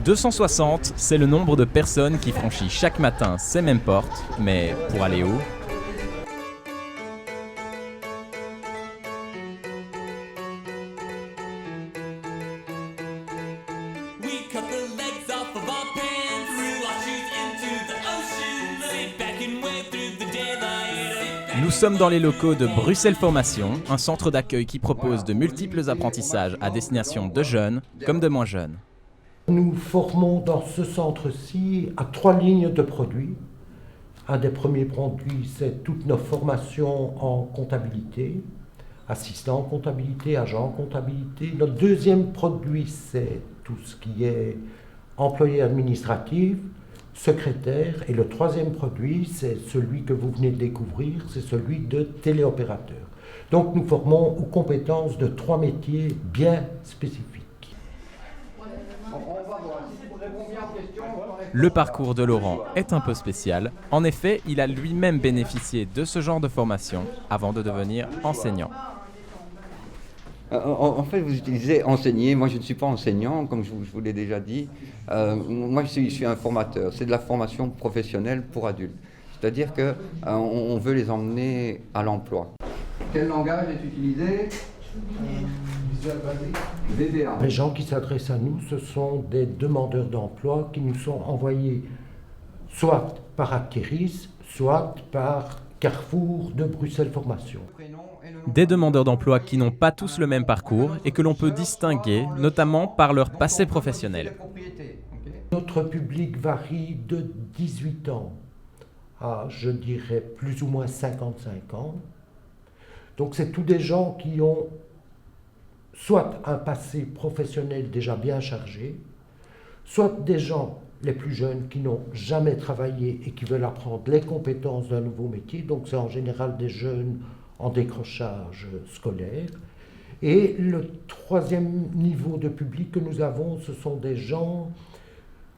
260, c'est le nombre de personnes qui franchit chaque matin ces mêmes portes, mais pour aller où ? Nous sommes dans les locaux de Bruxelles Formation, un centre d'accueil qui propose de multiples apprentissages à destination de jeunes comme de moins jeunes. Nous formons dans ce centre-ci à 3 lignes de produits. Un des premiers produits, c'est toutes nos formations en comptabilité, assistant en comptabilité, agent en comptabilité. Notre deuxième produit, c'est tout ce qui est employé administratif, secrétaire. Et le troisième produit, c'est celui que vous venez de découvrir, c'est celui de téléopérateur. Donc nous formons aux compétences de 3 métiers bien spécifiques. Le parcours de Laurent est un peu spécial. En effet, il a lui-même bénéficié de ce genre de formation avant de devenir enseignant. En fait, vous utilisez enseigner. Moi, je ne suis pas enseignant, comme je vous l'ai déjà dit. Moi, je suis un formateur. C'est de la formation professionnelle pour adultes. C'est-à-dire qu'on veut les emmener à l'emploi. Quel langage est utilisé ? VBA. Les gens qui s'adressent à nous, ce sont des demandeurs d'emploi qui nous sont envoyés soit par Acquéris, soit par Carrefour de Bruxelles Formation. Des demandeurs d'emploi qui n'ont pas tous le même parcours et que l'on peut distinguer, notamment par leur passé professionnel. Notre public varie de 18 ans à, je dirais, plus ou moins 55 ans. Donc c'est tous des gens qui ont soit un passé professionnel déjà bien chargé, soit des gens les plus jeunes qui n'ont jamais travaillé et qui veulent apprendre les compétences d'un nouveau métier. Donc c'est en général des jeunes en décrochage scolaire. Et le troisième niveau de public que nous avons, ce sont des gens,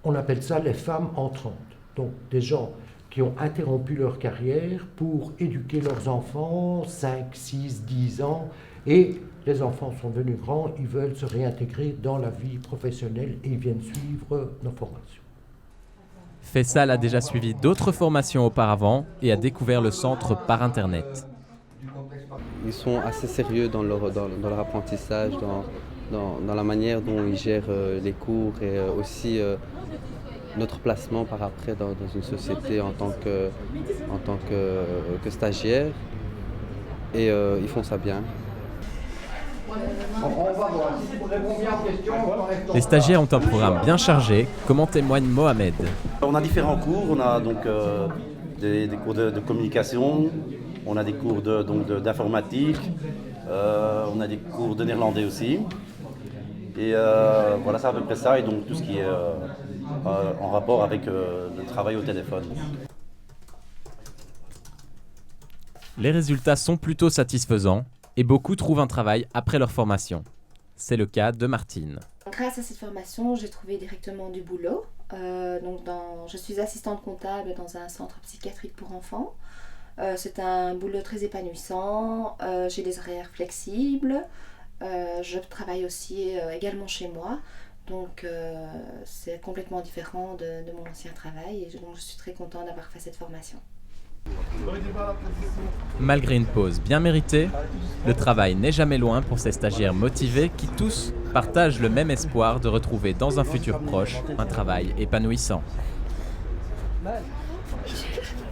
on appelle ça les femmes entrantes. Donc des gens qui ont interrompu leur carrière pour éduquer leurs enfants, 5, 6, 10 ans, et les enfants sont devenus grands, ils veulent se réintégrer dans la vie professionnelle et ils viennent suivre nos formations. Fessal a déjà suivi d'autres formations auparavant et a découvert le centre par Internet. Ils sont assez sérieux dans leur apprentissage, dans la manière dont ils gèrent les cours et aussi notre placement par après dans une société en tant que stagiaire. Et ils font ça bien. Les stagiaires ont un programme bien chargé, comme en témoigne Mohamed. On a différents cours, on a donc des cours de communication, on a des cours d'informatique, on a des cours de néerlandais aussi. Et voilà, c'est à peu près ça, et donc tout ce qui est en rapport avec le travail au téléphone. Les résultats sont plutôt satisfaisants et beaucoup trouvent un travail après leur formation. C'est le cas de Martine. Grâce à cette formation, j'ai trouvé directement du boulot. Je suis assistante comptable dans un centre psychiatrique pour enfants. C'est un boulot très épanouissant. J'ai des horaires flexibles. Je travaille aussi également chez moi. Donc c'est complètement différent de mon ancien travail. Et donc je suis très contente d'avoir fait cette formation. Malgré une pause bien méritée, le travail n'est jamais loin pour ces stagiaires motivés qui tous partagent le même espoir de retrouver dans un futur proche un travail épanouissant.